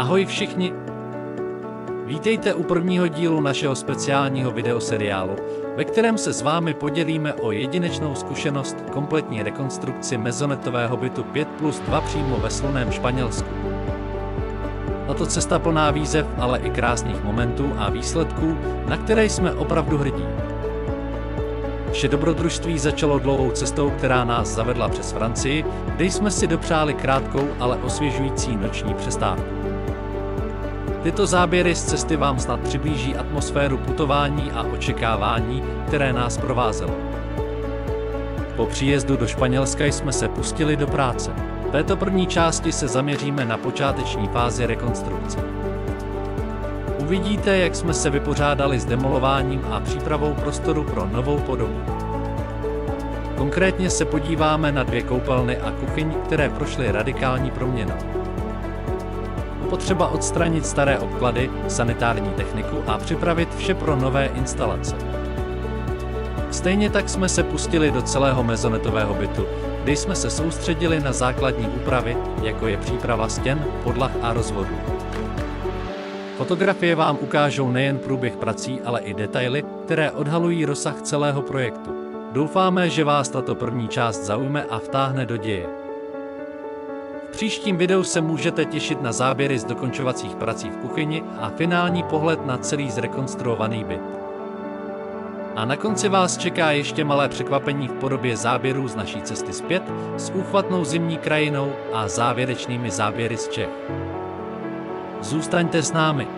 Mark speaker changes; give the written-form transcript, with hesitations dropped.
Speaker 1: Ahoj všichni! Vítejte u prvního dílu našeho speciálního videoseriálu, ve kterém se s vámi podělíme o jedinečnou zkušenost kompletní rekonstrukci mezonetového bytu 5+2 přímo ve slunném Španělsku. Tato cesta plná výzev, ale i krásných momentů a výsledků, na které jsme opravdu hrdí. Vše dobrodružství začalo dlouhou cestou, která nás zavedla přes Francii, kde jsme si dopřáli krátkou, ale osvěžující noční přestávku. Tyto záběry z cesty vám snad přiblíží atmosféru putování a očekávání, které nás provázelo. Po příjezdu do Španělska jsme se pustili do práce. V této první části se zaměříme na počáteční fázi rekonstrukce. Uvidíte, jak jsme se vypořádali s demolováním a přípravou prostoru pro novou podobu. Konkrétně se podíváme na 2 koupelny a kuchyň, které prošly radikální proměnou. Potřeba odstranit staré obklady, sanitární techniku a připravit vše pro nové instalace. Stejně tak jsme se pustili do celého mezonetového bytu, kde jsme se soustředili na základní úpravy, jako je příprava stěn, podlah a rozvodů. Fotografie vám ukážou nejen průběh prací, ale i detaily, které odhalují rozsah celého projektu. Doufáme, že vás tato první část zaujme a vtáhne do děje. V příštím videu se můžete těšit na záběry z dokončovacích prací v kuchyni a finální pohled na celý zrekonstruovaný byt. A na konci vás čeká ještě malé překvapení v podobě záběrů z naší cesty zpět, s úchvatnou zimní krajinou a závěrečnými záběry z Čech. Zůstaňte s námi.